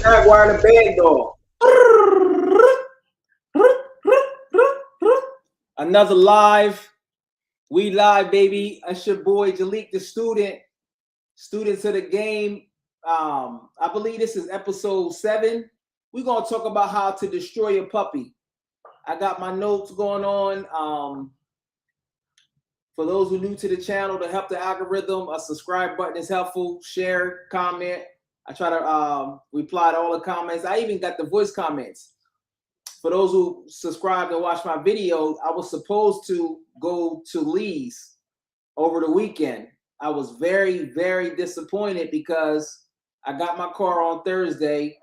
Jaguar the band dog. Another live. We live, baby. That's your boy Jalik, the students of the game. I believe this is episode 7. We're gonna talk about how to destroy a puppy. I got my notes going on. For those who are new to the channel, to help the algorithm, a subscribe button is helpful. Share, comment. I try to reply to all the comments. I even got the voice comments. For those who subscribe and watch my videos, I was supposed to go to Lee's over the weekend. I was very, very disappointed because I got my car on Thursday,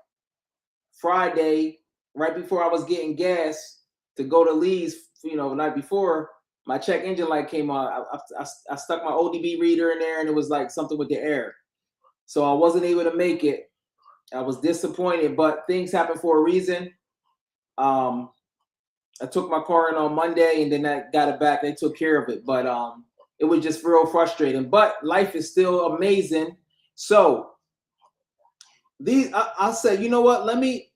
Friday, right before I was getting gas to go to Lee's, the night before. My check engine light came on. I stuck my ODB reader in there and it was like something with the air. So I wasn't able to make it. I was disappointed, but things happen for a reason. I took my car in on Monday and then I got it back. They took care of it, but it was just real frustrating. But life is still amazing. So I said, you know what? Let me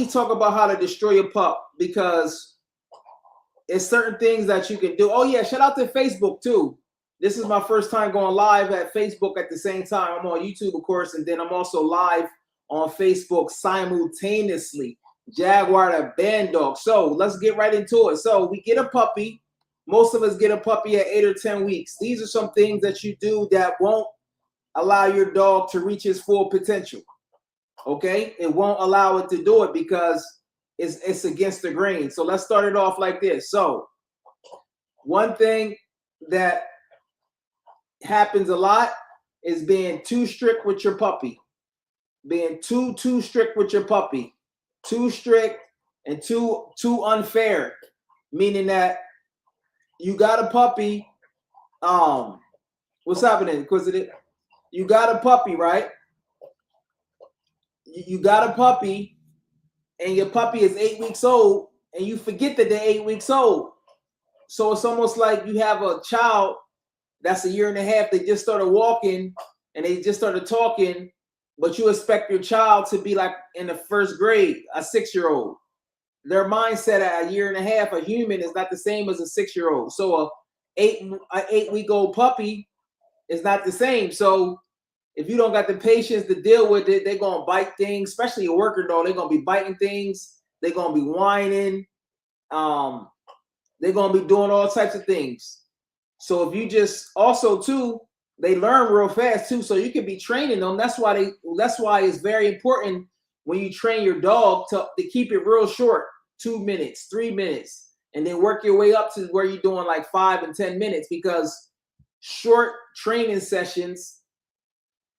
talk about how to destroy a pup, because it's certain things that you can do. Oh yeah, shout out to Facebook too. This is my first time going live at Facebook at the same time. I'm on YouTube, of course, and then I'm also live on Facebook simultaneously. Jaguar the band dog. So let's get right into it. So we get a puppy. Most of us get a puppy at 8 or 10 weeks. These are some things that you do that won't allow your dog to reach his full potential. Okay? It won't allow it to do it because it's against the grain. So let's start it off like this. So one thing that happens a lot is being too strict with your puppy. Being too strict with your puppy. Too strict and too unfair. Meaning that you got a puppy. What's happening? Because you got a puppy, right? You got a puppy. And your puppy is 8 weeks old, and you forget that they're 8 weeks old. So it's almost like you have a child that's a year and a half. They just started walking, and they just started talking, but you expect your child to be like in the first grade, a 6-year-old. Their mindset at a year and a half, a human, is not the same as a 6-year-old. So a 8-week-old puppy is not the same. So if you don't got the patience to deal with it, they're going to bite things, especially a worker dog. They're going to be biting things. They're going to be whining. They're going to be doing all types of things. So if you just also, too, they learn real fast, too. So you can be training them. That's why it's very important when you train your dog to keep it real short, 2 minutes, 3 minutes, and then work your way up to where you're doing like 5 and 10 minutes, because short training sessions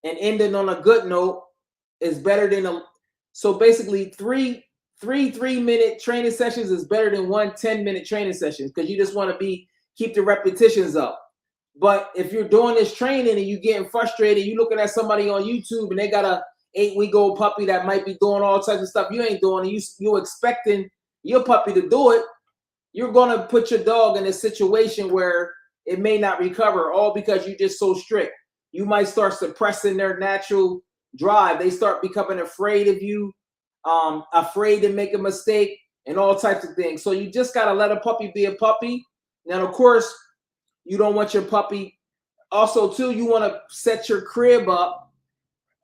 and ending on a good note is better than so basically three 3-minute training sessions is better than 1 10-minute training session, because you just want to keep the repetitions up. But if you're doing this training and you're getting frustrated, you're looking at somebody on YouTube and they got a 8-week-old puppy that might be doing all types of stuff you ain't doing, and you're expecting your puppy to do it, you're going to put your dog in a situation where it may not recover, all because you're just so strict. You might start suppressing their natural drive. They start becoming afraid of you, afraid to make a mistake, and all types of things. So you just got to let a puppy be a puppy. Now, of course, you don't want your puppy. Also, too, you want to set your crib up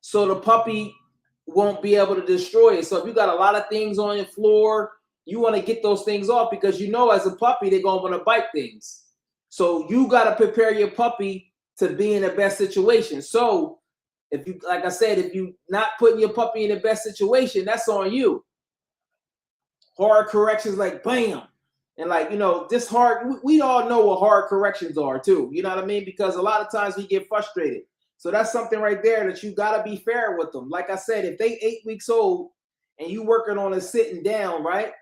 so the puppy won't be able to destroy it. So if you got a lot of things on your floor, you want to get those things off, because as a puppy, they're going to want to bite things. So you got to prepare your puppy to be in the best situation. So if you, like I said, if you not putting your puppy in the best situation, that's on you. Hard corrections, like bam. And like, this hard, we all know what hard corrections are too. You know what I mean? Because a lot of times we get frustrated. So that's something right there that you got to be fair with them. Like I said, if they 8 weeks old and you working on a sitting down, right?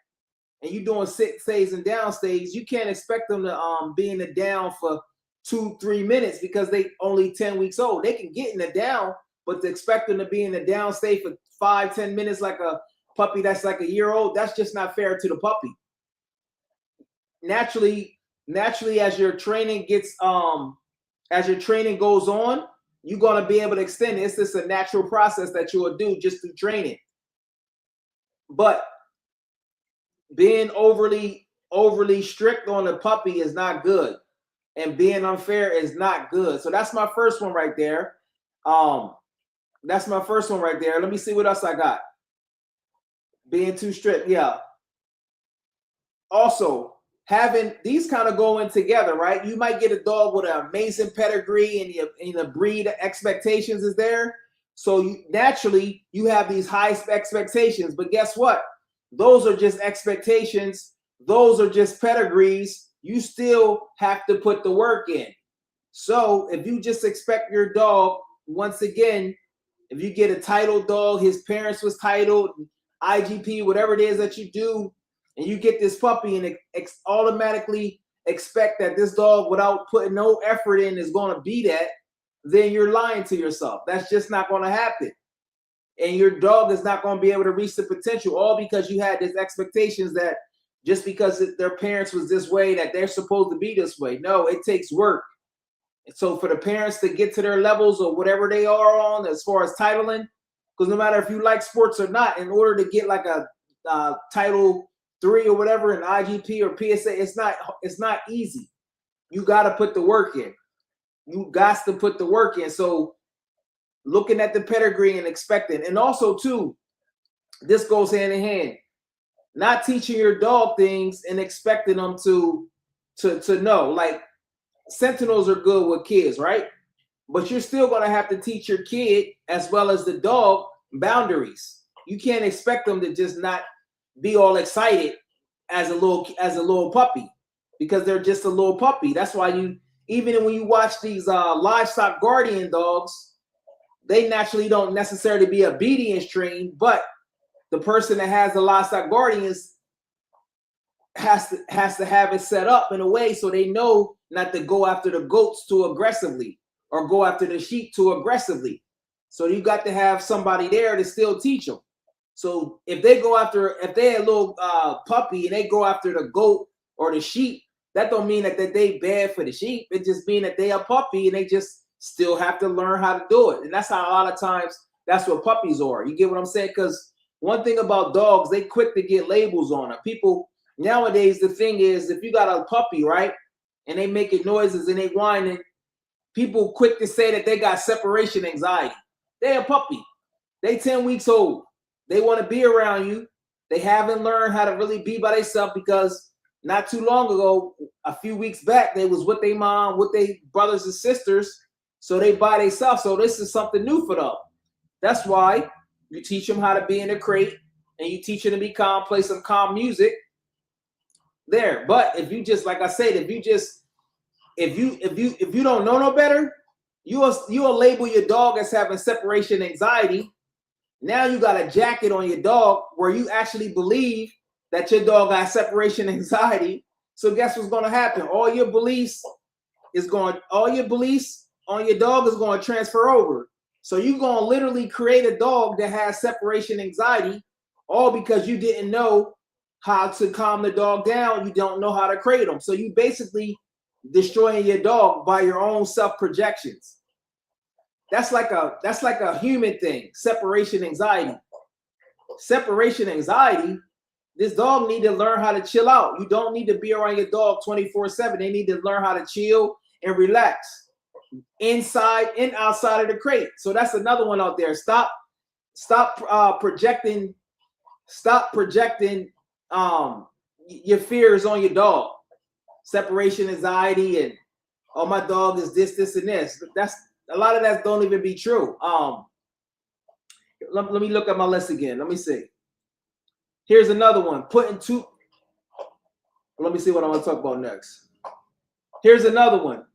And you doing sit stays and down stays, you can't expect them to be in the down for 2-3 minutes, because they only 10 weeks old. They can get in the down, but to expect them to be in the down state for 5-10 minutes like a puppy that's like a year old, that's just not fair to the puppy. Naturally, as your training goes on, you're going to be able to extend it. It's just a natural process that you will do just through training. But being overly strict on the puppy is not good, and being unfair is not good. So that's my first one right there. That's my first one right there. Let me see what else I got. Being too strict, yeah. Also, having these kind of going together, right? You might get a dog with an amazing pedigree, and the breed expectations is there. So naturally, you have these high expectations. But guess what? Those are just expectations. Those are just pedigrees. You still have to put the work in. So if you just expect your dog, once again, if you get a titled dog, his parents was titled, IGP, whatever it is that you do, and you get this puppy and automatically expect that this dog, without putting no effort in, is going to be that, then you're lying to yourself. That's just not going to happen. And your dog is not going to be able to reach the potential, all because you had these expectations that just because their parents was this way, that they're supposed to be this way. No, it takes work. And so for the parents to get to their levels or whatever they are on as far as titling, because no matter if you like sports or not, in order to get like a Title 3 or whatever, an IGP or PSA, it's not easy. You got to put the work in. You got to put the work in. So looking at the pedigree and expecting, and also too, this goes hand in hand. Not teaching your dog things and expecting them to know. Like Sentinels are good with kids, right? But you're still going to have to teach your kid as well as the dog boundaries. You can't expect them to just not be all excited as a little puppy, because they're just a little puppy. That's why even when you watch these livestock guardian dogs, they naturally don't necessarily be obedience trained, but the person that has the livestock guardians has to have it set up in a way so they know not to go after the goats too aggressively or go after the sheep too aggressively. So you got to have somebody there to still teach them. So if they're a little puppy and they go after the goat or the sheep, that don't mean that they bad for the sheep. It just means that they a puppy and they just still have to learn how to do it. And that's how a lot of times that's what puppies are. You get what I'm saying? Because one thing about dogs, they quick to get labels on them. People nowadays, the thing is, if you got a puppy, right, and they making noises and they whining, people quick to say that they got separation anxiety. They a puppy. They 10 weeks old. They want to be around you. They haven't learned how to really be by themselves, because not too long ago, a few weeks back, they was with their mom, with their brothers and sisters, so they by themselves. So this is something new for them. That's why you teach them how to be in a crate, and you teach them to be calm, play some calm music there. But if you just, like I said, if you don't know no better, you'll label your dog as having separation anxiety. Now you got a jacket on your dog where you actually believe that your dog has separation anxiety. So guess what's going to happen? All your beliefs on your dog is going to transfer over. So you're going to literally create a dog that has separation anxiety, all because you didn't know how to calm the dog down. You don't know how to crate them. So you basically destroying your dog by your own self-projections. That's like a human thing, separation anxiety. Separation anxiety, this dog need to learn how to chill out. You don't need to be around your dog 24/7. They need to learn how to chill and relax inside and outside of the crate. So that's another one out there. Stop projecting your fears on your dog. Separation anxiety and, oh, my dog is this and this. That's a lot of that don't even be true. Let me look at my list again. Let me see. Here's another one. Let me see what I want to talk about next. Here's another one.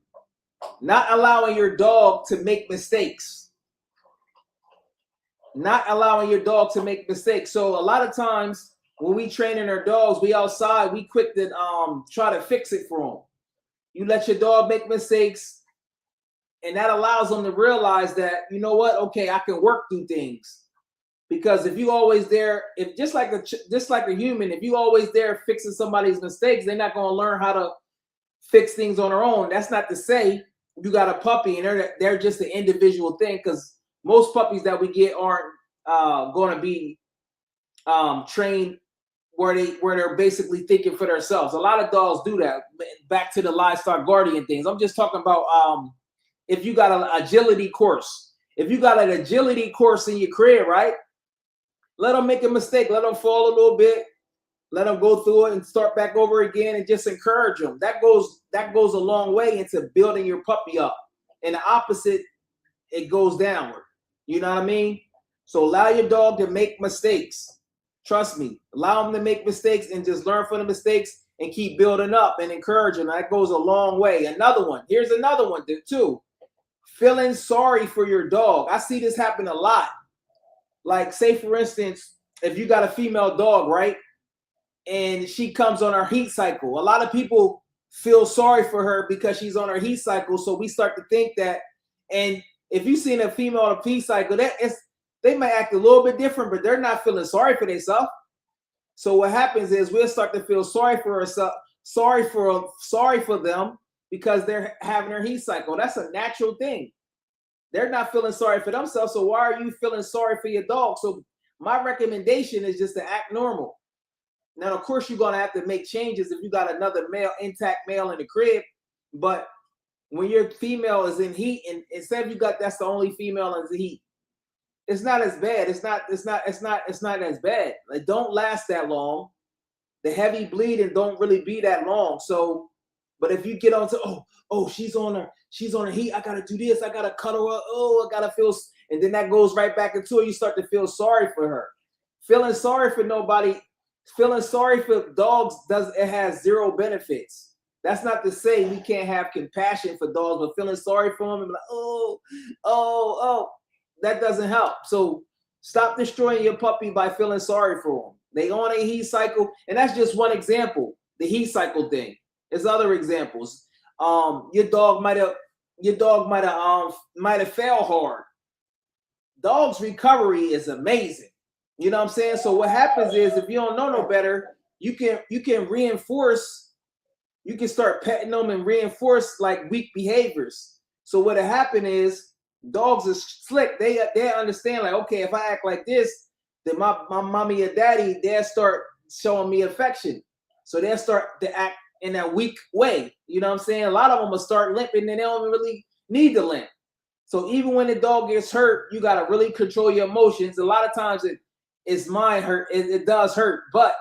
Not allowing your dog to make mistakes. Not allowing your dog to make mistakes. So a lot of times when we training our dogs, we outside, we quick to try to fix it for them. You let your dog make mistakes, and that allows them to realize that, you know what, okay, I can work through things. Because if you always there, if just like a human, if you always there fixing somebody's mistakes, they're not going to learn how to fix things on their own. That's not to say you got a puppy and they're just an individual thing, because most puppies that we get aren't going to be train where they're basically thinking for themselves. A lot of dogs do that. Back to the livestock guardian things. I'm just talking about if you got an agility course. If you got an agility course in your crib, right? Let them make a mistake. Let them fall a little bit. Let them go through it and start back over again, and just encourage them. That goes a long way into building your puppy up. And the opposite, it goes downward. You know what I mean? So allow your dog to make mistakes. Trust me. Allow them to make mistakes and just learn from the mistakes and keep building up and encouraging. That goes a long way. Another one. Here's another one too. Feeling sorry for your dog. I see this happen a lot. Like, say for instance, if you got a female dog, right? And she comes on her heat cycle. A lot of people feel sorry for her because she's on her heat cycle. So we start to think that, and if you've seen a female on a heat cycle, they might act a little bit different, but they're not feeling sorry for themselves. So what happens is we'll start to feel sorry for ourselves, sorry for them because they're having their heat cycle. That's a natural thing. They're not feeling sorry for themselves. So why are you feeling sorry for your dog? So my recommendation is just to act normal. Now, of course, you're going to have to make changes if you got another intact male in the crib. But when your female is in heat, and instead of that's the only female in the heat, it's not as bad. It's not as bad. It don't last that long. The heavy bleeding don't really be that long. So, but if you get on to, she's on her heat, I gotta do this, I gotta cut her up, I gotta feel, and then that goes right back into it. You start to feel sorry for her. Feeling sorry for nobody, feeling sorry for dogs has zero benefits. That's not to say we can't have compassion for dogs, but feeling sorry for them and like, that doesn't help. So stop destroying your puppy by feeling sorry for them. They on a heat cycle, and that's just one example. The heat cycle thing. There's other examples. Your dog might have failed hard. Dog's recovery is amazing. You know what I'm saying? So what happens is, if you don't know no better, you can reinforce. You can start petting them and reinforce like weak behaviors. So what'll happen is, dogs are slick. They understand, like, okay, if I act like this, then my mommy or daddy, they'll start showing me affection. So they'll start to act in that weak way. You know what I'm saying? A lot of them will start limping and they don't really need to limp. So even when the dog gets hurt, you got to really control your emotions. A lot of times it's mind hurt. It does hurt, but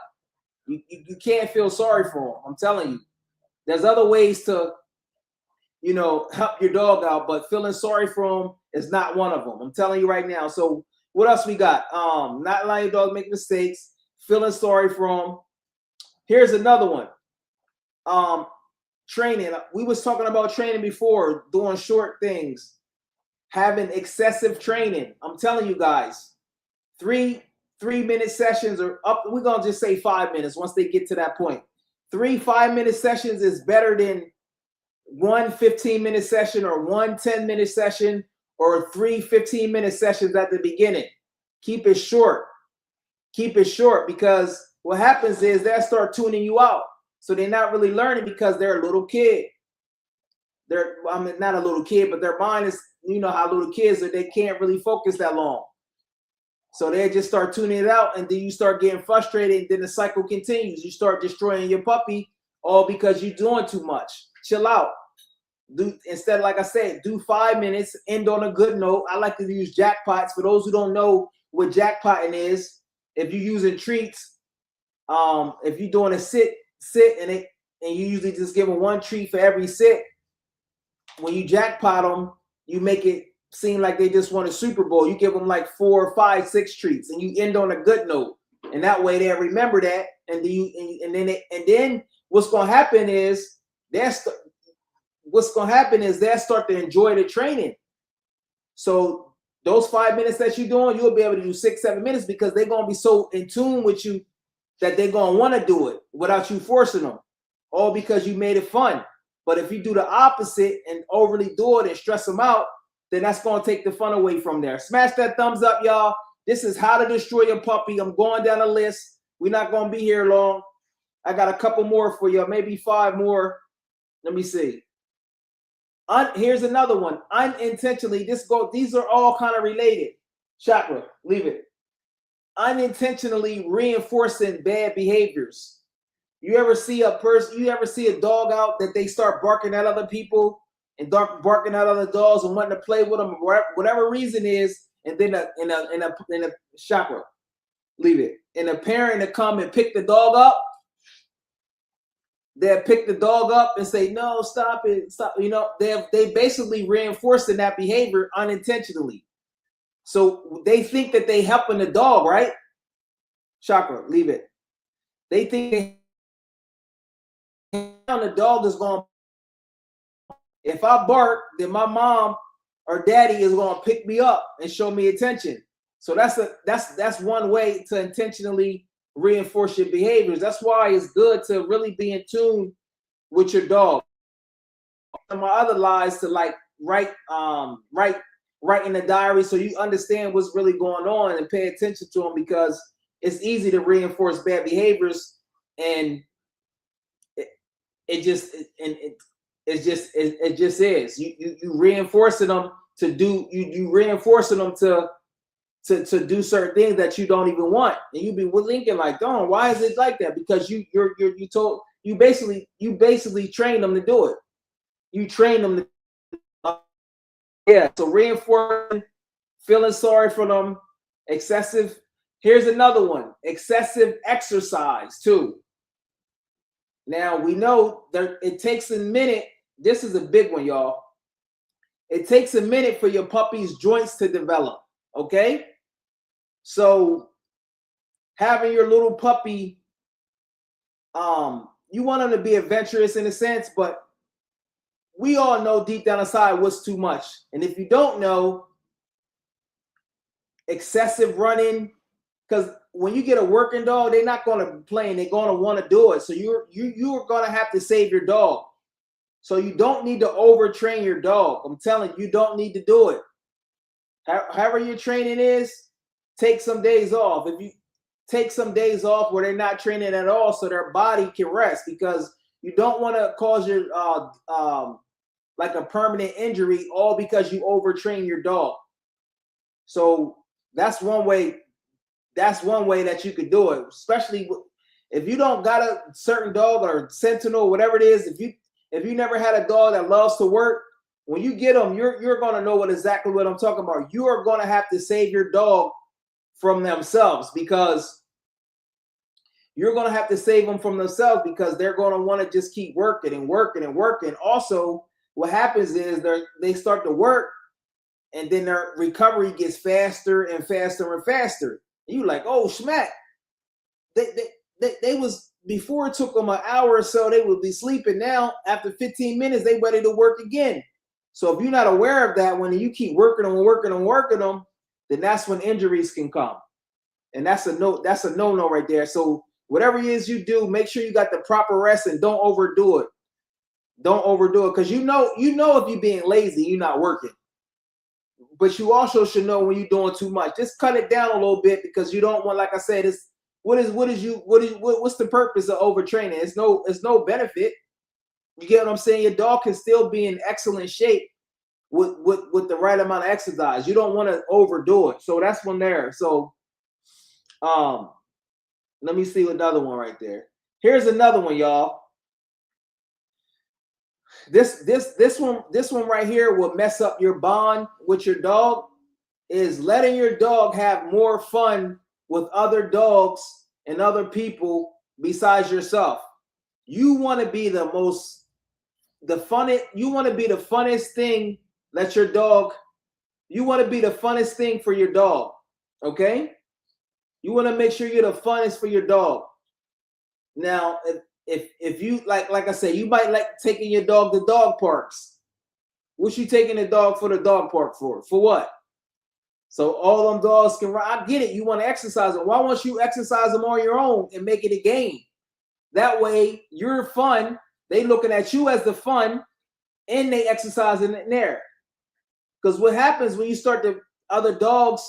you can't feel sorry for them. I'm telling you. There's other ways to, help your dog out, but feeling sorry for them is not one of them. I'm telling you right now. So what else we got? Not allowing your dog to make mistakes, feeling sorry for them. Here's another one. Training. We was talking about training before, doing short things, having excessive training. I'm telling you guys, 3-minute sessions are up. We're going to just say 5 minutes once they get to that point. 3 5-minute sessions is better than 1 15-minute session or 1 10-minute session or 3 15-minute sessions at the beginning. Keep it short. Keep it short, because what happens is they'll start tuning you out. So they're not really learning because they're a little kid. Not a little kid, but their mind is, how little kids are, they can't really focus that long. So they just start tuning it out, and then you start getting frustrated, and then the cycle continues. You start destroying your puppy, all because you're doing too much. Chill out. Instead, like I said, do 5 minutes, end on a good note. I like to use jackpots. For those who don't know what jackpotting is, if you're using treats, if you're doing a sit, and you usually just give them 1 treat for every sit. When you jackpot them, you make it seem like they just won a Super Bowl. You give them like 4, 5, 6 treats, and you end on a good note. And that way they remember that. And then what's gonna happen is they'll start to enjoy the training. So those 5 minutes that you're doing, you'll be able to do 6, 7 minutes, because they're gonna be so in tune with you that they're gonna want to do it without you forcing them, all because you made it fun. But if you do the opposite and overly do it and stress them out, then that's gonna take the fun away from there. Smash that thumbs up, y'all. This is how to destroy your puppy. I'm going down the list. We're not gonna be here long. I got a couple more for you, maybe 5 more. Let me see. Here's another one. Unintentionally, these are all kind of related. Chakra, leave it. unintentionally reinforcing bad behaviors. You ever see a dog out that they start barking at other people and barking at other dogs and wanting to play with them, whatever reason is, and then in a chakra, leave it. And a parent to come and pick the dog up, they'll pick the dog up and say, no, stop it, stop. You know, they basically reinforcing that behavior unintentionally. So they think that they helping the dog, right? Chakra, leave it. They think the dog is going, if I bark, then my mom or daddy is going to pick me up and show me attention. So that's one way to intentionally reinforce your behaviors. That's why it's good to really be in tune with your dog. And my other lies to like write in the diary so you understand what's really going on and pay attention to them, because it's easy to reinforce bad behaviors, and it just is. You reinforcing them to do you reinforcing them to do certain things that you don't even want, and you be thinking like, "Darn, why is it like that?" Because you basically train them to do it. You train them to, yeah. So reinforcing, feeling sorry for them, excessive. Here's another one: excessive exercise too. Now we know that it takes a minute. This is a big one, y'all. It takes a minute for your puppy's joints to develop. Okay. So having your little puppy, you want them to be adventurous in a sense, but we all know deep down inside what's too much. And if you don't know, excessive running, because when you get a working dog, they're not going to play and they're going to want to do it. So you're going to have to save your dog. So you don't need to overtrain your dog. I'm telling you, you don't need to do it. However your training is, take some days off. If you take some days off where they're not training at all, so their body can rest, because you don't want to cause your like a permanent injury all because you overtrain your dog. So that's one way. That's one way that you could do it, especially if you don't got a certain dog or Sentinel, whatever it is. If you never had a dog that loves to work, when you get them, you're going to know exactly what I'm talking about. You are going to have to save your dog from themselves, because you're going to have to save them from themselves, because they're going to want to just keep working and working and working. Also, what happens is they start to work, and then their recovery gets faster and faster and faster. And you're like, oh, schmack. They was, before it took them an hour or so, they would be sleeping. Now, after 15 minutes, they ready to work again. So if you're not aware of that, when you keep working them, then that's when injuries can come. And that's a no-no right there. So whatever it is you do, make sure you got the proper rest and don't overdo it. Don't overdo it, because you know if you're being lazy, you're not working. But you also should know when you're doing too much. Just cut it down a little bit, because you don't want, like I said, what's the purpose of overtraining? It's no benefit. You get what I'm saying? Your dog can still be in excellent shape with the right amount of exercise. You don't want to overdo it. So that's one there. So let me see another one right there. Here's another one, y'all. This one right here will mess up your bond with your dog, is letting your dog have more fun with other dogs and other people besides yourself. You want to be the funnest thing that your dog, you want to be the funnest thing for your dog. Okay? You want to make sure you're the funnest for your dog. Now, if you like I said, you might like taking your dog to dog parks. What you taking the dog for the dog park for? For what? So all them dogs can run. I get it. You want to exercise them. Why won't you exercise them on your own and make it a game? That way you're fun. They looking at you as the fun, and they exercising it there. Because what happens when you start to other dogs,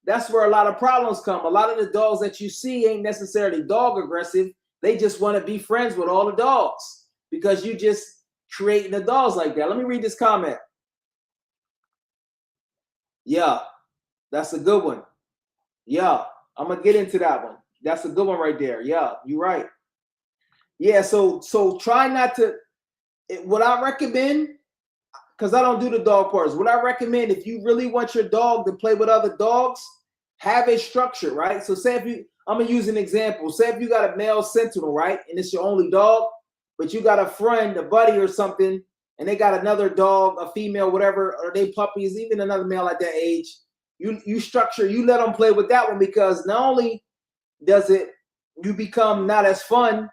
that's where a lot of problems come. A lot of the dogs that you see ain't necessarily dog aggressive. They just want to be friends with all the dogs, because you just creating the dogs like that. Let me read this comment. Yeah, that's a good one. Yeah, I'm gonna get into that one. That's a good one right there. Yeah, you're right. Yeah, so try not to. What I recommend, because I don't do the dog parts. What I recommend, if you really want your dog to play with other dogs, have a structure, right? So say if you, I'm gonna use an example. Say if you got a male Sentinel, right, and it's your only dog, but you got a friend, a buddy, or something, and they got another dog, a female, whatever, or they puppies, even another male at that age. You structure, you let them play with that one, because not only does it you become not as fun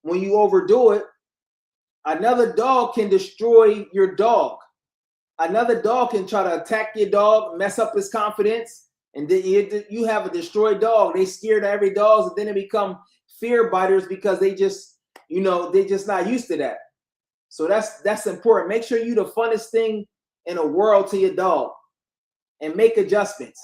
when you overdo it, another dog can destroy your dog. Another dog can try to attack your dog, mess up his confidence, and then you have a destroyed dog. They scared of every dog, and then they become fear biters because they just, they're just not used to that. So that's important. Make sure you the funnest thing in the world to your dog, and make adjustments.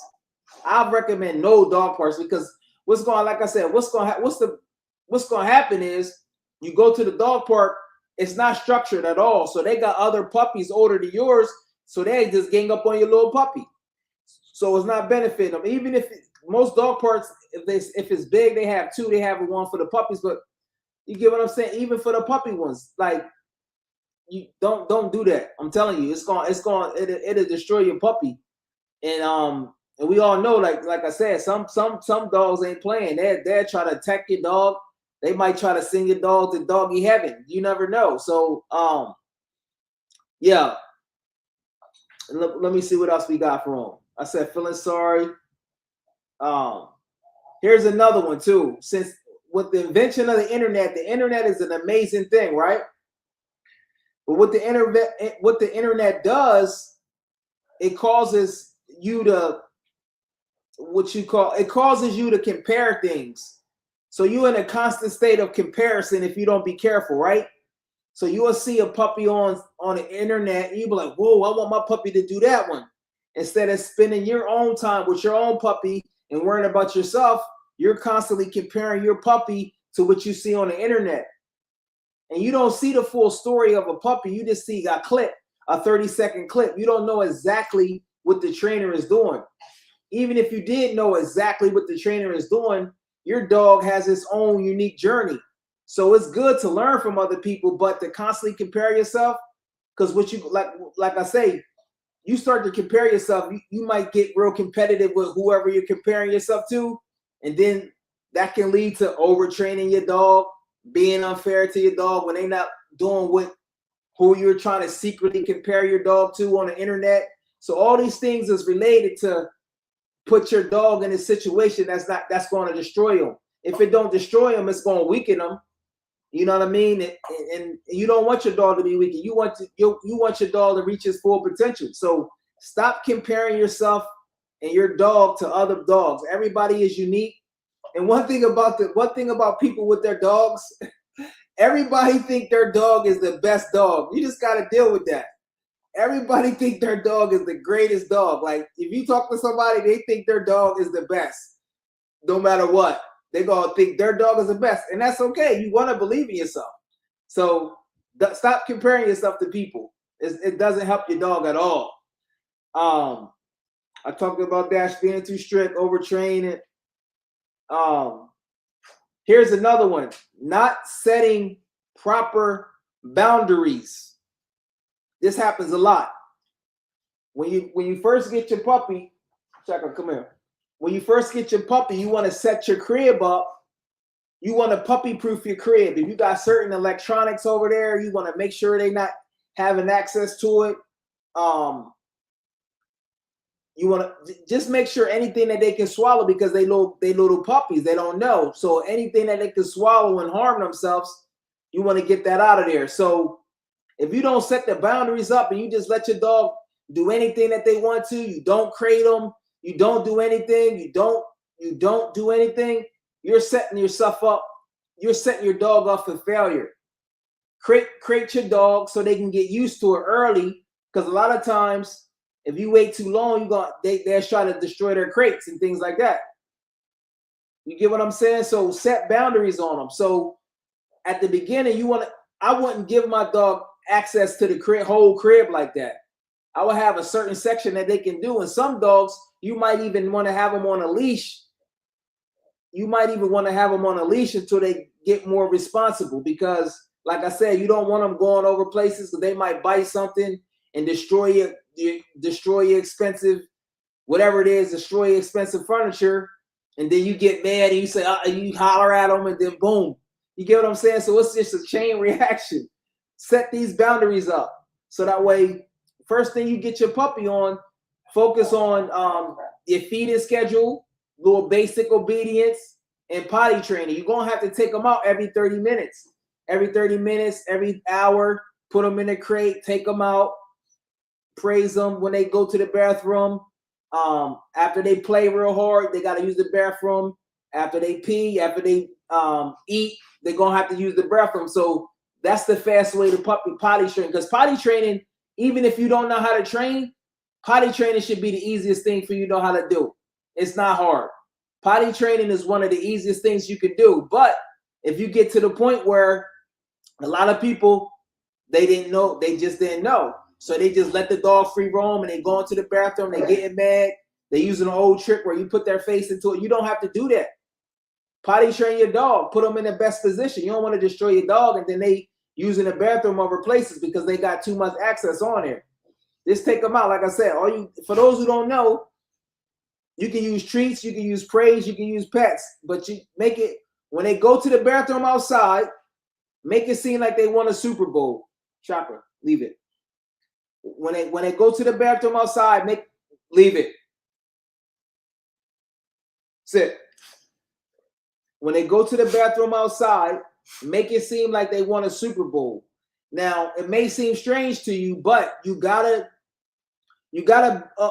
I recommend no dog parks, because what's going to happen is you go to the dog park, it's not structured at all. So they got other puppies older than yours, so they just gang up on your little puppy. So it's not benefiting them. Even if most dog parks, if it's big, they have two, they have one for the puppies. But you get what I'm saying? Even for the puppy ones, like, you don't do that. I'm telling you, it'll destroy your puppy. And we all know, like I said, some dogs ain't playing. They'll try to attack your dog. They might try to send your dog to doggy heaven. You never know. So yeah. Let me see what else we got from him. I said feeling sorry. Here's another one too. Since with the invention of the internet is an amazing thing, right? But what the internet does, it causes you to it causes you to compare things. So you're in a constant state of comparison if you don't be careful, right? So you will see a puppy on the internet, and you be like, whoa, I want my puppy to do that one. Instead of spending your own time with your own puppy and worrying about yourself, you're constantly comparing your puppy to what you see on the internet. And you don't see the full story of a puppy. You just see a clip, a 30-second clip. You don't know exactly what the trainer is doing. Even if you did know exactly what the trainer is doing, your dog has its own unique journey. So it's good to learn from other people, but to constantly compare yourself, because what you like I say, you start to compare yourself, you might get real competitive with whoever you're comparing yourself to, and then that can lead to overtraining your dog, being unfair to your dog when they're not doing who you're trying to secretly compare your dog to on the internet. So all these things is related to put your dog in a situation that's going to destroy him. If it don't destroy him, it's going to weaken him. You know what I mean? And you don't want your dog to be weakened. You want your dog to reach his full potential. So stop comparing yourself and your dog to other dogs. Everybody is unique. And one thing about people with their dogs, everybody think their dog is the best dog. You just got to deal with that. Everybody think their dog is the greatest dog. Like, if you talk to somebody, they think their dog is the best, no matter what. They're going to think their dog is the best. And that's okay. You want to believe in yourself. So stop comparing yourself to people. It doesn't help your dog at all. I talked about Dash being too strict, overtraining. Here's another one. Not setting proper boundaries. This happens a lot. When you first get your puppy, Chaka, come here. When you first get your puppy, you want to set your crib up. You want to puppy-proof your crib. If you got certain electronics over there, you want to make sure they're not having access to it. You want to just make sure anything that they can swallow, because they little puppies, they don't know. So anything that they can swallow and harm themselves, you want to get that out of there. So if you don't set the boundaries up and you just let your dog do anything that they want to, you don't crate them, you don't do anything, you don't do anything, you're setting yourself up, you're setting your dog up for failure. Crate your dog so they can get used to it early, because a lot of times if you wait too long, they're trying to destroy their crates and things like that. You get what I'm saying? So set boundaries on them. So at the beginning, I wouldn't give my dog access to the whole crib like that. I would have a certain section that they can do. And some dogs, you might even want to have them on a leash you might even want to have them on a leash until they get more responsible, because like I said, you don't want them going over places because they might bite something and destroy your expensive, whatever it is, destroy your expensive furniture. And then you get mad and you say, you holler at them, and then boom. You get what I'm saying? So it's just a chain reaction. Set these boundaries up. So that way, first thing you get your puppy on, focus on your feeding schedule, little basic obedience, and potty training. You're going to have to take them out every 30 minutes. Every 30 minutes, every hour, put them in a crate, take them out, praise them when they go to the bathroom. After they play real hard, they got to use the bathroom. After they pee, after they eat, they're going to have to use the bathroom. So that's the fast way to puppy potty train. Because potty training, even if you don't know how to train, potty training should be the easiest thing for you to know how to do. It's not hard. Potty training is one of the easiest things you can do. But if you get to the point where a lot of people, they just didn't know. So they just let the dog free roam, and they go into the bathroom, they getting mad. They using an old trick where you put their face into it. You don't have to do that. Potty train your dog. Put them in the best position. You don't want to destroy your dog, and then they using the bathroom over places because they got too much access on there. Just take them out. Like I said, for those who don't know, you can use treats, you can use praise, you can use pets, but you make it, when they go to the bathroom outside, make it seem like they won a Super Bowl. Chopper, leave it. When they go to the bathroom outside, leave it. Sit. When they go to the bathroom outside, make it seem like they won a Super Bowl. Now, it may seem strange to you, but you gotta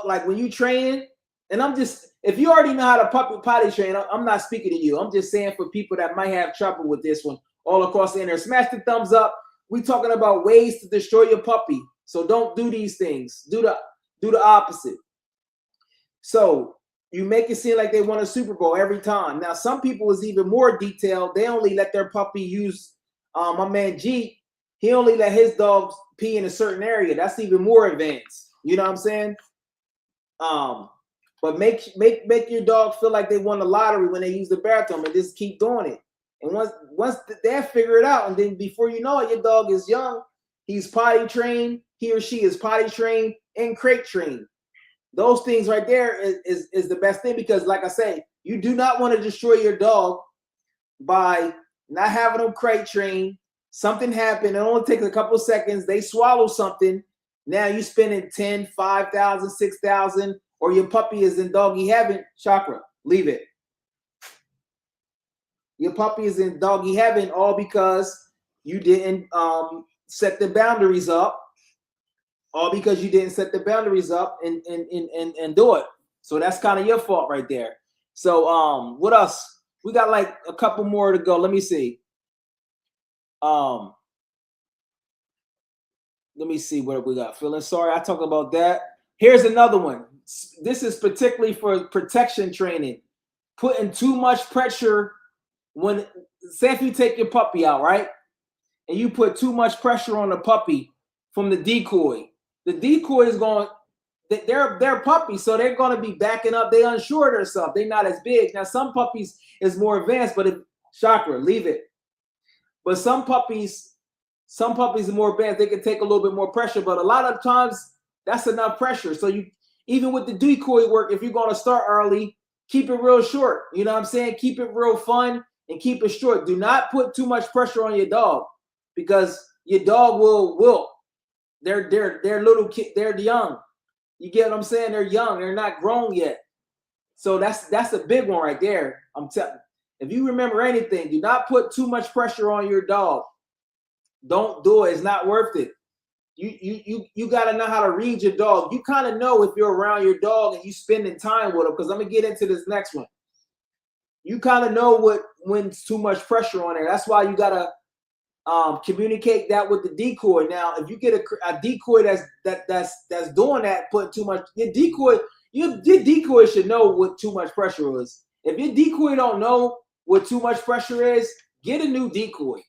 like when you train, and if you already know how to puppy potty train, I'm not speaking to you. I'm just saying for people that might have trouble with this one all across the internet, smash the thumbs up. We're talking about ways to destroy your puppy. So don't do these things. Do the opposite. So you make it seem like they won a Super Bowl every time. Now, some people is even more detailed. They only let their puppy use, my man G, he only let his dogs pee in a certain area. That's even more advanced. You know what I'm saying? But make your dog feel like they won the lottery when they use the bathroom, and just keep doing it. And once they figure it out, and then before you know it, your dog is young. He's potty trained. He or she is potty trained and crate trained. Those things right there is the best thing, because like I say, you do not want to destroy your dog by not having them crate trained. Something happened. It only takes a couple of seconds. They swallow something. Now you spending 10, 5,000, 6,000, or your puppy is in doggy heaven. Chakra, leave it. Your puppy is in doggy heaven all because you didn't set the boundaries up. All because you didn't set the boundaries up and do it. So that's kind of your fault right there. So what else? We got like a couple more to go. Let me see. Let me see what we got. Feeling sorry. I talk about that. Here's another one. This is particularly for protection training. Putting too much pressure say if you take your puppy out, right? And you put too much pressure on the puppy from the decoy. The decoy is going, they're puppies, so they're going to be backing up. They unsure themselves. They're not as big. Now, some puppies is more advanced, but chakra, leave it. But some puppies are more advanced. They can take a little bit more pressure, but a lot of times that's enough pressure. So even with the decoy work, if you're going to start early, keep it real short. You know what I'm saying? Keep it real fun and keep it short. Do not put too much pressure on your dog, because your dog will wilt. They're little kids. They're young. You get what I'm saying? They're young. They're not grown yet. So that's a big one right there. I'm telling you. If you remember anything, do not put too much pressure on your dog. Don't do it. It's not worth it. You got to know how to read your dog. You kind of know if you're around your dog and you spending time with him, because I'm going to get into this next one. You kind of know when's too much pressure on there. That's why you got to communicate that with the decoy. Now, if you get a decoy that's doing that, putting too much, your decoy should know what too much pressure is. If your decoy don't know what too much pressure is, get a new decoy.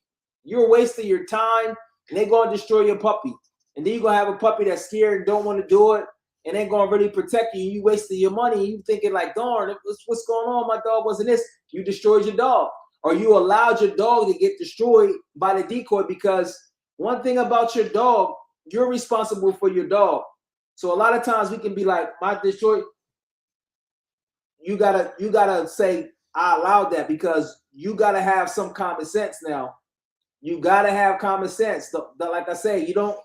You're wasting your time, and they're going to destroy your puppy. And then you're going to have a puppy that's scared and don't want to do it, and ain't gonna really protect you. You wasted your money. And you thinking like, darn, what's going on? My dog wasn't this. You destroyed your dog, or you allowed your dog to get destroyed by the decoy. Because one thing about your dog, you're responsible for your dog. So a lot of times we can be like, my destroy. You gotta say, I allowed that, because you gotta have some common sense now. You gotta have common sense. Like I say, you don't.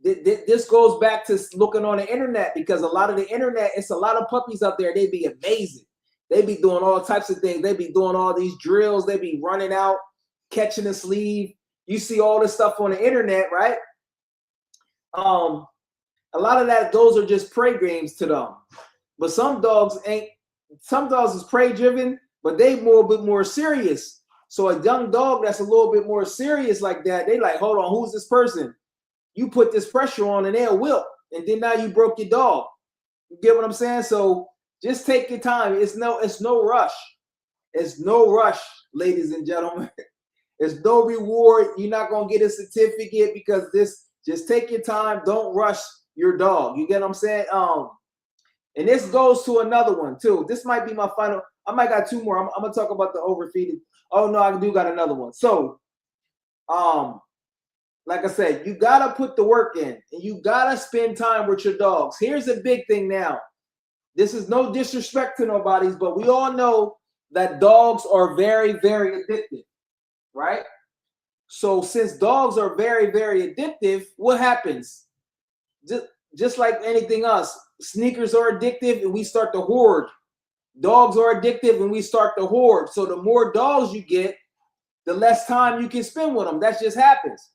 This goes back to looking on the internet, because a lot of the internet, it's a lot of puppies out there. They be amazing. They be doing all types of things. They be doing all these drills. They be running out, catching a sleeve. You see all this stuff on the internet, right? A lot of that, those are just prey games to them. But some dogs ain't. Some dogs is prey driven, but they a bit more serious. So a young dog that's a little bit more serious like that, they like, hold on, who's this person? You put this pressure on and they'll wilt. And then now you broke your dog. You get what I'm saying? So just take your time. It's no rush. It's no rush, ladies and gentlemen. There's no reward. You're not gonna get a certificate because this. Just take your time. Don't rush your dog. You get what I'm saying? And this goes to another one too. This might be my final. I might got two more. I'm gonna talk about the overfeeding. Oh no, I do got another one. So, like I said, you gotta put the work in, and you gotta spend time with your dogs. Here's a big thing now. This is no disrespect to nobody's, but we all know that dogs are very, very addictive, right? So since dogs are very, very addictive, what happens? Just like anything else, sneakers are addictive and we start to hoard. Dogs are addictive and we start to hoard. So the more dogs you get, the less time you can spend with them. That just happens.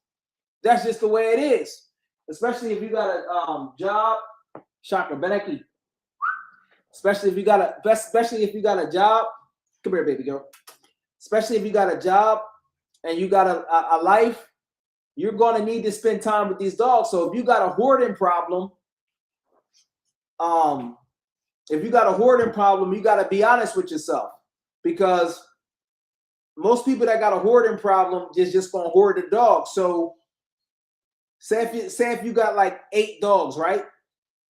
That's just the way it is. Especially if you got a job, Shaka Beneki. Especially if you got a job. Come here, baby girl. Especially if you got a job and you got a life, you're going to need to spend time with these dogs. So if you got a hoarding problem, you got to be honest with yourself, because most people that got a hoarding problem just going to hoard the dog. So say if you got like 8 dogs, right?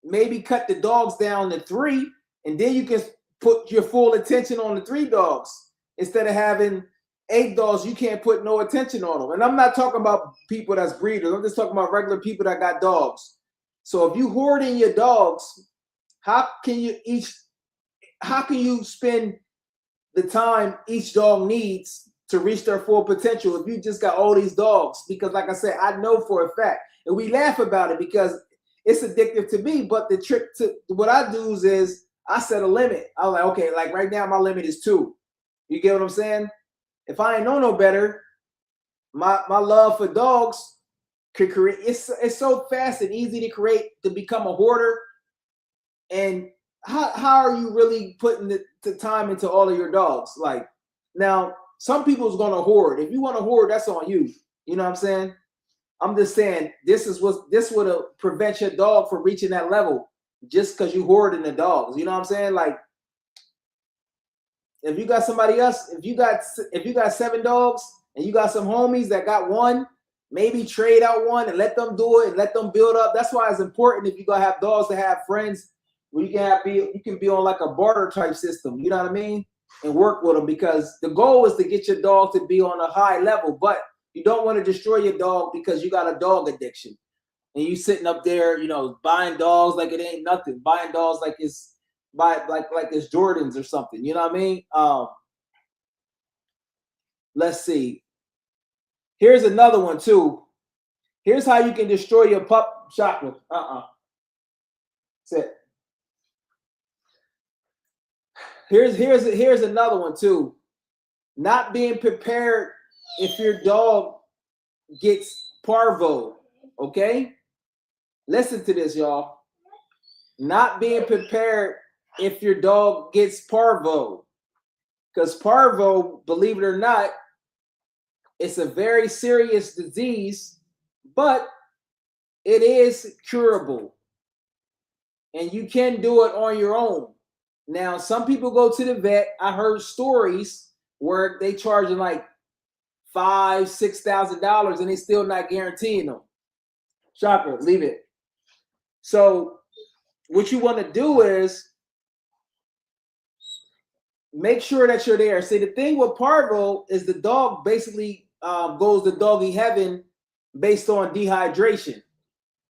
Maybe cut the dogs down to 3, and then you can put your full attention on the 3 dogs. Instead of having 8 dogs, you can't put no attention on them. And I'm not talking about people that's breeders. I'm just talking about regular people that got dogs. So if you hoarding your dogs, how can you spend the time each dog needs to reach their full potential if you just got all these dogs? Because like I said, I know for a fact, and we laugh about it because it's addictive to me. But the trick to what I do is I set a limit. I'm like, okay, like right now my limit is 2. You get what I'm saying? If I ain't know no better, my love for dogs could create. It's so fast and easy to create, to become a hoarder. And how are you really putting the time into all of your dogs? Like, now, some people's gonna hoard. If you want to hoard, that's on you. You know what I'm saying? I'm just saying this would prevent your dog from reaching that level just because you hoarding the dogs. You know what I'm saying? Like, if you got somebody else, if you got 7 dogs and you got some homies that got 1, maybe trade out 1 and let them do it and let them build up. That's why it's important, if you gonna have dogs, to have friends where you can be on like a barter type system. You know what I mean? And work with them, because the goal is to get your dog to be on a high level. But you don't want to destroy your dog because you got a dog addiction and you sitting up there, buying dogs like it ain't nothing, buying dogs like it's it's Jordans or something. You know what I mean? Let's see. Here's another one too. Here's how you can destroy your pup chocolate. That's it. Here's another one too. Not being prepared if your dog gets parvo. Okay? Listen to this, y'all. Not being prepared if your dog gets parvo. Because parvo, believe it or not, it's a very serious disease, but it is curable. And you can do it on your own. Now, some people go to the vet. I heard stories where they charging like $5,000-$6,000 and they still not guaranteeing them. Shopper, leave it. So what you want to do is make sure that you're there. See, the thing with parvo is the dog basically goes to doggy heaven based on dehydration.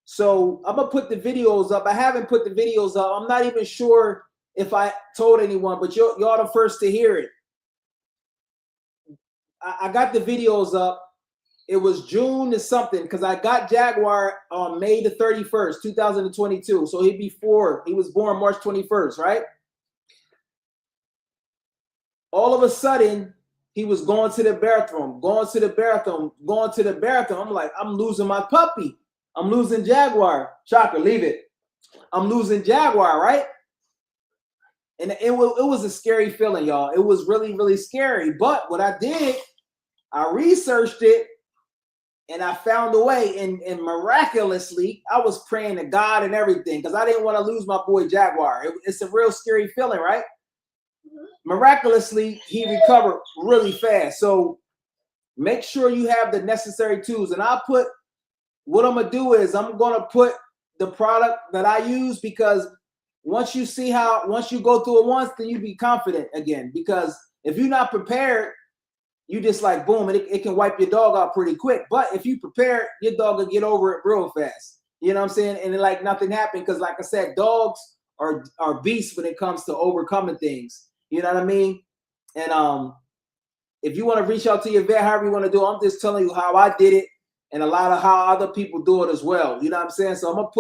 So I'm gonna put the videos up. I haven't put the videos up. I'm not even sure if I told anyone, but y'all the first to hear it. I got the videos up. It was June to something because I got Jaguar on May the 31st, 2022. So he was born March 21st, right? All of a sudden, he was going to the bathroom. I'm like, I'm losing my puppy. I'm losing Jaguar. Shocker, leave it. I'm losing Jaguar, right? And it was a scary feeling, y'all. It was really, really scary. But what I did, I researched it, and I found a way. And miraculously, I was praying to God and everything because I didn't want to lose my boy Jaguar. It's a real scary feeling, right? Miraculously, he recovered really fast. So make sure you have the necessary tools. And what I'm gonna do is I'm gonna put the product that I use, because once you go through it once, then you be confident again. Because if you're not prepared, you just like boom, and it can wipe your dog out pretty quick. But if you prepare, your dog will get over it real fast. You know what I'm saying? And like nothing happened, because like I said, dogs are beasts when it comes to overcoming things. You know what I mean? And if you want to reach out to your vet, however you want to do it, I'm just telling you how I did it and a lot of how other people do it as well. You know what I'm saying? So I'm gonna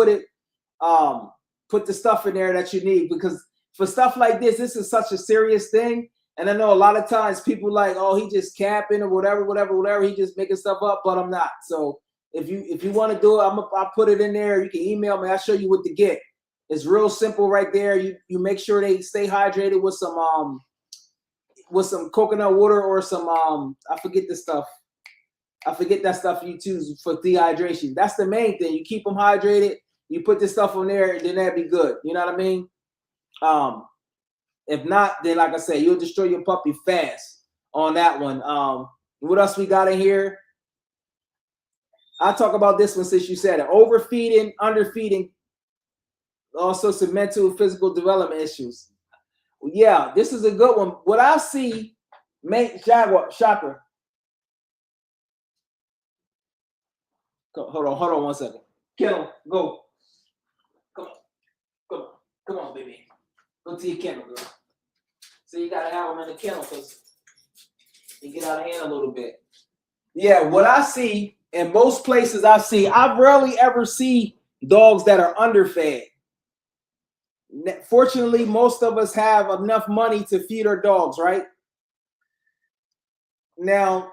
put the stuff in there that you need, because for stuff like this is such a serious thing. And I know a lot of times people like, oh, he just capping or whatever. He just making stuff up, but I'm not. So if you want to do it, I'll put it in there. You can email me. I'll show you what to get. It's real simple right there. You make sure they stay hydrated with some coconut water or some I forget the stuff. I forget that stuff you choose for dehydration. That's the main thing. You keep them hydrated. You put this stuff on there, then that'd be good. You know what I mean? If not, then like I said, you'll destroy your puppy fast on that one. What else we got in here? I'll talk about this one since you said it. Overfeeding, underfeeding, also some mental and physical development issues. Yeah, this is a good one. What I see, Jaguar, shocker. Hold on 1 second. Kennel, go. Come on, baby. Go to your kennel, girl. So you gotta have them in the kennel because they get out of hand a little bit. Yeah, what I see in most places I rarely ever see dogs that are underfed. Fortunately, most of us have enough money to feed our dogs, right? Now,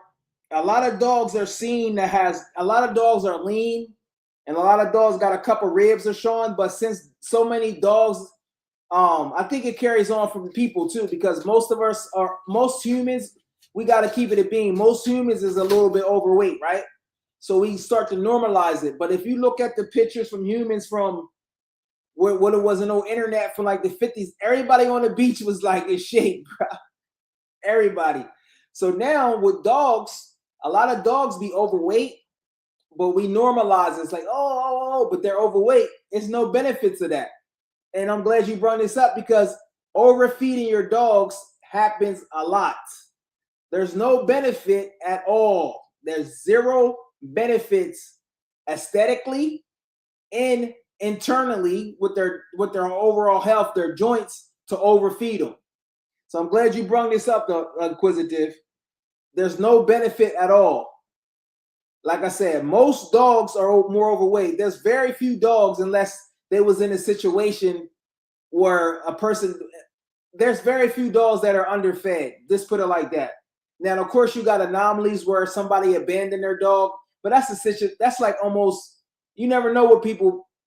a lot of dogs are seen a lot of dogs are lean, and a lot of dogs got a couple ribs are showing. But since so many dogs, I think it carries on from people too, because most humans, we got to keep it at being. Most humans is a little bit overweight, right? So we start to normalize it. But if you look at the pictures from humans from when it wasn't no internet from like the 50s, everybody on the beach was like in shape, bro. Everybody. So now with dogs, a lot of dogs be overweight, but we normalize it. It's like, oh, but they're overweight. There's no benefit to that. And I'm glad you brought this up, because overfeeding your dogs happens a lot. There's no benefit at all. There's zero benefits aesthetically and internally with their overall health, their joints, to overfeed them. So I'm glad you brought this up, the Inquisitive. There's no benefit at all. Like I said, most dogs are more overweight. There's very few dogs, unless they was in a situation where there's very few dogs that are underfed. Just put it like that. Now, of course, you got anomalies where somebody abandoned their dog, but that's a situation. That's like almost, you never know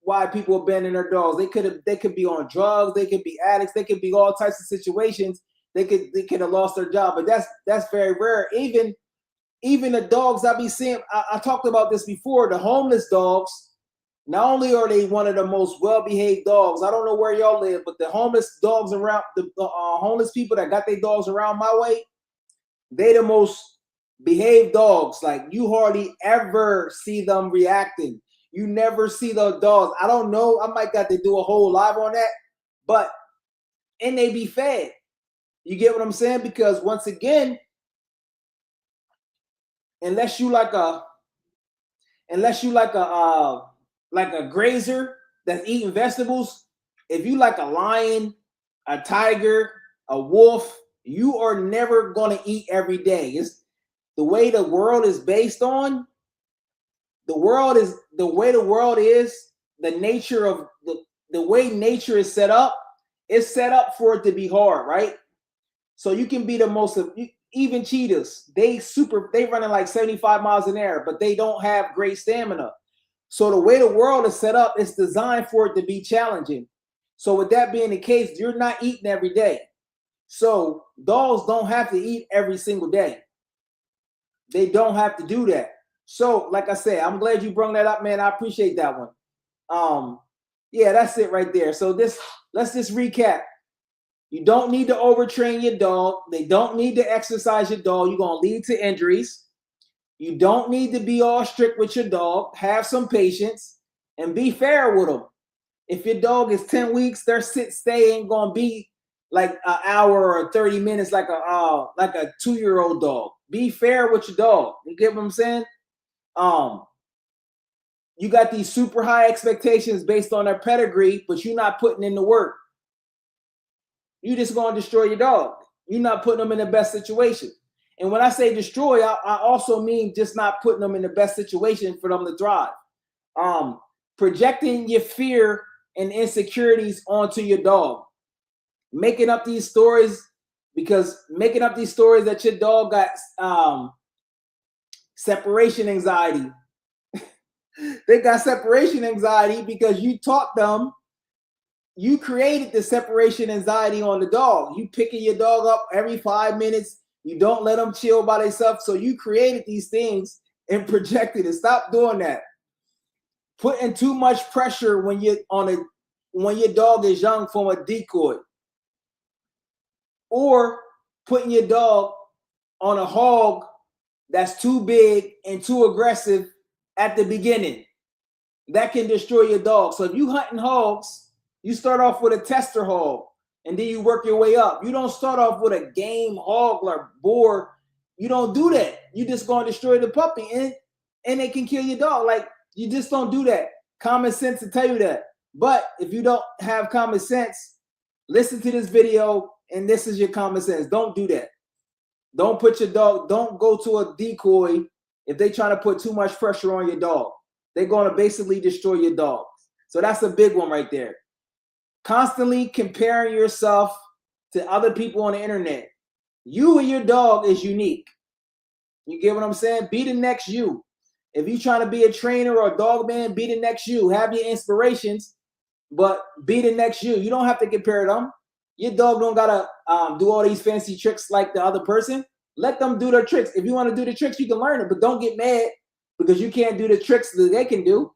why people abandon their dogs. They could be on drugs, they could be addicts, they could be all types of situations. They could have lost their job, but that's very rare. Even the dogs I be seeing, I talked about this before. The homeless dogs, not only are they one of the most well-behaved dogs, I don't know where y'all live, but the homeless dogs around, the homeless people that got their dogs around my way, they the most behaved dogs. Like, you hardly ever see them reacting. You never see those dogs. I don't know. I might got to do a whole live on that, but and they be fed. You get what I'm saying? Because once again, unless you like a grazer that's eating vegetables, if you like a lion, a tiger, a wolf, you are never going to eat every day. It's the way the world is based on. The way the world is, the nature of the way nature is set up. It's set up for it to be hard, right? So you can be the most of, even cheetahs, they running like 75 miles an hour, but they don't have great stamina. So the way the world is set up, it's designed for it to be challenging. So with that being the case, you're not eating every day. So dogs don't have to eat every single day. They don't have to do that. So like I said, I'm glad you brought that up, man. I appreciate that one. Yeah, that's it right there. So let's just recap. You don't need to overtrain your dog. They don't need to exercise your dog. You're going to lead to injuries. You don't need to be all strict with your dog. Have some patience and be fair with them. If your dog is 10 weeks, their stay ain't going to be like an hour or 30 minutes like a 2-year-old dog. Be fair with your dog. You get what I'm saying? You got these super high expectations based on their pedigree, but you're not putting in the work. You're just going to destroy your dog. You're not putting them in the best situation. And when I say destroy, I also mean just not putting them in the best situation for them to thrive. Projecting your fear and insecurities onto your dog. Making up these stories that your dog got separation anxiety. They got separation anxiety because you taught them. You created the separation anxiety on the dog. You picking your dog up every 5 minutes. You don't let them chill by themselves. So you created these things and projected it. Stop doing that. Putting too much pressure when your dog is young from a decoy. Or putting your dog on a hog that's too big and too aggressive at the beginning. That can destroy your dog. So if you hunting hogs, you start off with a tester hog and then you work your way up. You don't start off with a game hog or boar. You don't do that. You just going to destroy the puppy and it can kill your dog. Like, you just don't do that. Common sense to tell you that. But if you don't have common sense, listen to this video and this is your common sense. Don't do that. Don't put your dog, don't go to a decoy if they trying to put too much pressure on your dog. They're going to basically destroy your dog. So that's a big one right there. Constantly comparing yourself to other people on the internet. You and your dog is unique. You get what I'm saying? Be the next you. If you're trying to be a trainer or a dog man, be the next you. Have your inspirations, but be the next you. You don't have to compare them. Your dog don't got to do all these fancy tricks like the other person. Let them do their tricks. If you want to do the tricks, you can learn it, but don't get mad because you can't do the tricks that they can do.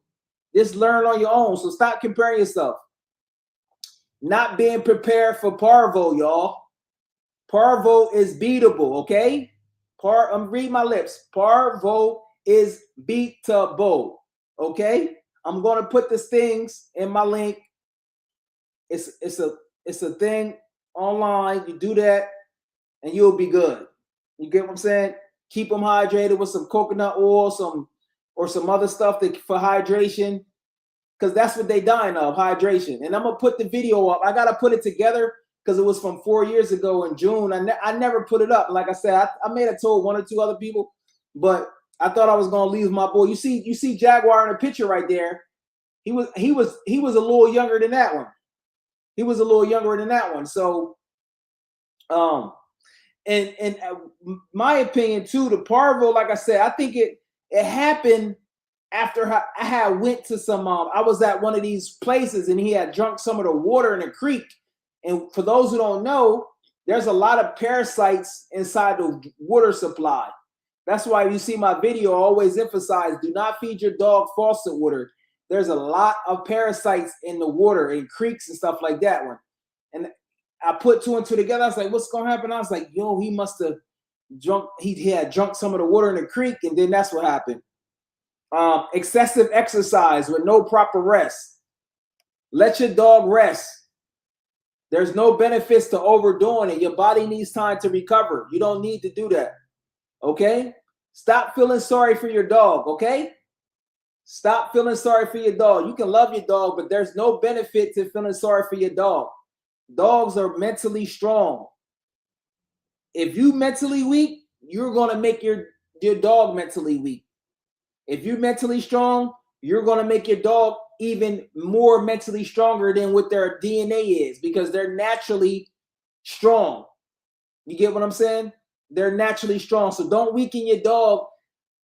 Just learn on your own. So stop comparing yourself. Not being prepared for parvo, y'all. Parvo is beatable, okay? I'm reading my lips. Parvo is beatable, okay? I'm going to put the things in my link. It's a thing online. You do that and you'll be good. You get what I'm saying? Keep them hydrated with some coconut oil, some other stuff for hydration, because that's what they dying of, hydration. And I'm gonna put the video up. I gotta put it together because it was from 4 years ago in June. I never put it up. Like I said, I may have told 1 or 2 other people, but I thought I was gonna leave my boy. You see Jaguar in the picture right there. He was a little younger than that one. He was a little younger than that one. So, and my opinion too, the parvo, like I said, I think it happened after I had went to some. I was at one of these places and he had drunk some of the water in a creek. And for those who don't know, there's a lot of parasites inside the water supply. That's why you see my video, I always emphasize, do not feed your dog faucet water. There's a lot of parasites in the water, in creeks and stuff like that one. And I put 2 and 2 together. I was like, what's going to happen? I was like, yo, he must have drunk. He had drunk some of the water in the creek, and then that's what happened. Excessive exercise with no proper rest. Let your dog rest. There's no benefits to overdoing it. Your body needs time to recover. You don't need to do that. Okay? Stop feeling sorry for your dog. Okay? Stop feeling sorry for your dog. You can love your dog, but there's no benefit to feeling sorry for your dog. Dogs are mentally strong. If you mentally weak, you're going to make your dog mentally weak. If you're mentally strong, you're going to make your dog even more mentally stronger than what their DNA is, because they're naturally strong. You get what I'm saying? They're naturally strong. So don't weaken your dog.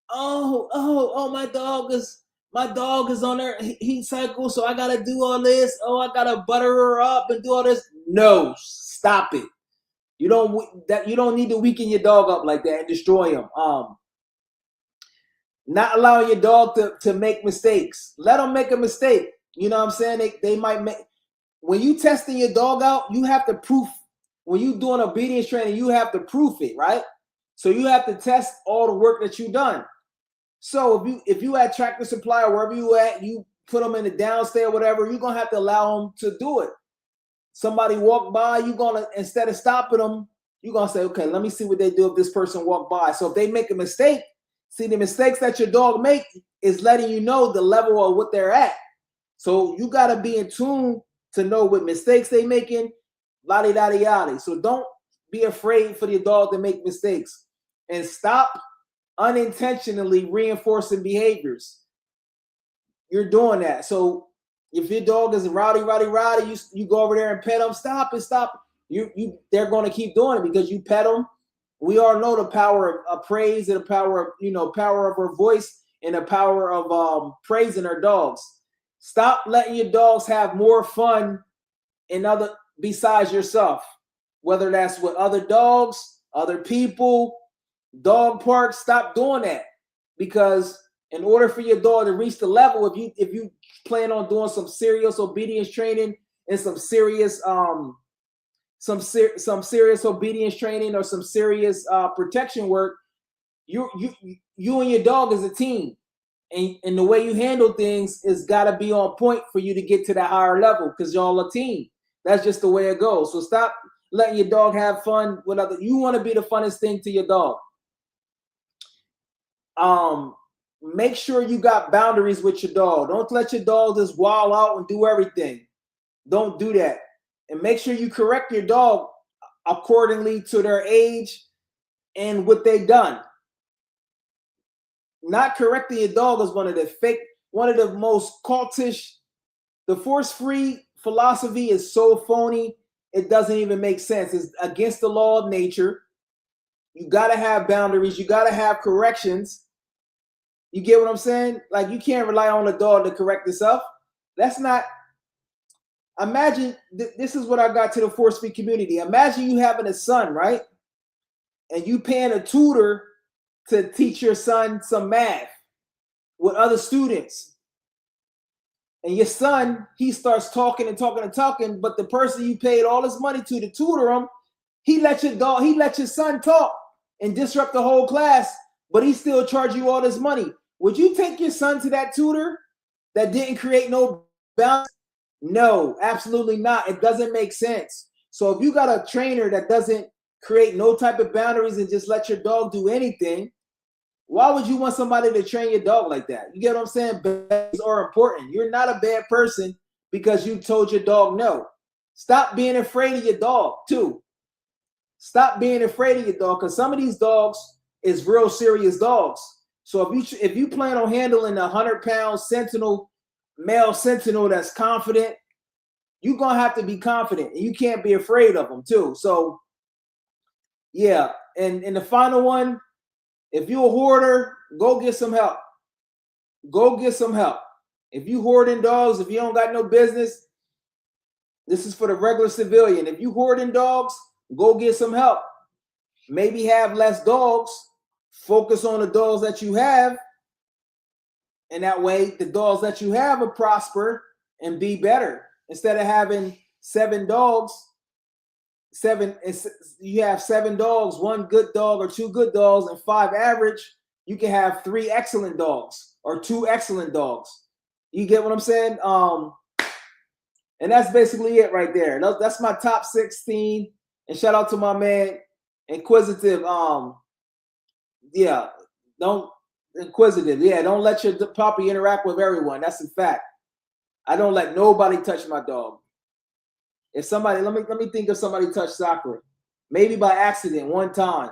Oh, my dog is on her heat cycle, so I gotta do all this. Oh, I gotta butter her up and do all this. No, stop it. You don't need to weaken your dog up like that and destroy him. Not allowing your dog to make mistakes. Let them make a mistake. You know what I'm saying? They might make. When you testing your dog out, you have to proof. When you doing obedience training, you have to proof it, right? So you have to test all the work that you've done. So if you at Tractor Supply or wherever you at, you put them in the downstairs or whatever, you're gonna have to allow them to do it. Somebody walk by, you're gonna, instead of stopping them, you're gonna say, okay, let me see what they do if this person walk by. So if they make a mistake, see, the mistakes that your dog make is letting you know the level of what they're at. So you gotta be in tune to know what mistakes they making, la-di-da-di-da-di. So don't be afraid for your dog to make mistakes, and stop unintentionally reinforcing behaviors. You're doing that. So if your dog is rowdy, you go over there and pet them. Stop it, stop. They're going to keep doing it because you pet them. We all know the power of praise and the power of power of her voice and the power of praising her dogs. Stop letting your dogs have more fun besides yourself, whether that's with other dogs, other people, dog parks. Stop doing that, because in order for your dog to reach the level, if you plan on doing some serious obedience training and some serious obedience training or some serious protection work, you and your dog is a team, and the way you handle things is got to be on point for you to get to that higher level, because y'all a team. That's just the way it goes. So stop letting your dog have fun with other. You want to be the funnest thing to your dog. Make sure you got boundaries with your dog. Don't let your dog just wild out and do everything. Don't do that. And make sure you correct your dog accordingly to their age and what they've done. Not correcting your dog is one of the most cultish. The force-free philosophy is so phony, it doesn't even make sense. It's against the law of nature. You got to have boundaries. You got to have corrections. You get what I'm saying? Like, you can't rely on a dog to correct itself. That's not. Imagine, this is what I got to the force-free community. Imagine you having a son, right? And you paying a tutor to teach your son some math with other students. And your son, he starts talking, but the person you paid all this money to tutor him, he let your son talk and disrupt the whole class, but he still charge you all this money. Would you take your son to that tutor that didn't create no balance? No, absolutely not. It doesn't make sense. So if you got a trainer that doesn't create no type of boundaries and just let your dog do anything, why would you want somebody to train your dog like that? You get what I'm saying? Boundaries are important. You're not a bad person because you told your dog no. Stop being afraid of your dog too. Stop being afraid of your dog, because some of these dogs is real serious dogs. So if you plan on handling a 100-pound male Sentinel that's confident, you're gonna have to be confident, and you can't be afraid of them too. So yeah, and the final one, if you're a hoarder, go get some help. Go get some help. If you hoarding dogs, if you don't got no business, this is for the regular civilian. If you hoarding dogs, go get some help. Maybe have less dogs. Focus on the dogs that you have. And that way, the dogs that you have will prosper and be better. Instead of having 7 dogs, you have 7 dogs, 1 good dog or 2 good dogs, and 5 average. You can have 3 excellent dogs. or 2 excellent dogs. You get what I'm saying? And that's basically it right there. That's my top 16. And shout out to my man, Inquisitive. Yeah, don't inquisitive. Yeah, don't let your puppy interact with everyone. That's a fact. I don't let nobody touch my dog. If somebody, let me think if somebody touched Sakura. Maybe by accident one time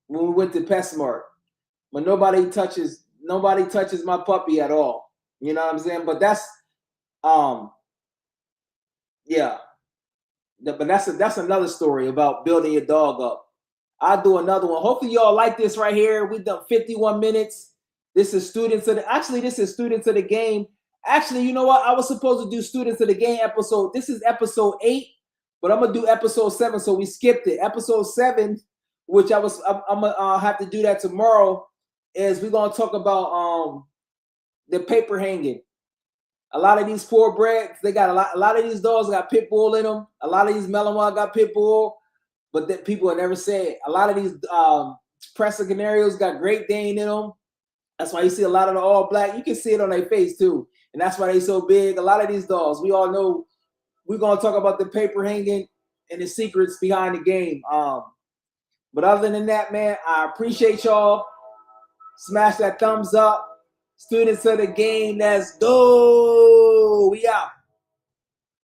when we went to PetSmart. But nobody touches my puppy at all. You know what I'm saying? But that's yeah. But that's another story about building your dog up. I'll do another one. Hopefully y'all like this right here. We've done 51 minutes. This is students of the game. Actually, you know what? I was supposed to do students of the game episode. This is episode 8, but I'm gonna do episode 7. So we skipped it. Episode 7, which I'm gonna have to do that tomorrow, is we're gonna talk about the paper hanging. A lot of these purebreds, they got a lot of these dogs got pit bull in them. A lot of these Malinois got pit bull, but that people have never said. A lot of these Presa Canarios got Great Dane in them. That's why you see a lot of the all black. You can see it on their face too, and that's why they so big. A lot of these dogs, we all know. We're gonna talk about the paper hanging and the secrets behind the game. But other than that, man, I appreciate y'all. Smash that thumbs up. Students of the game, let's go. We out.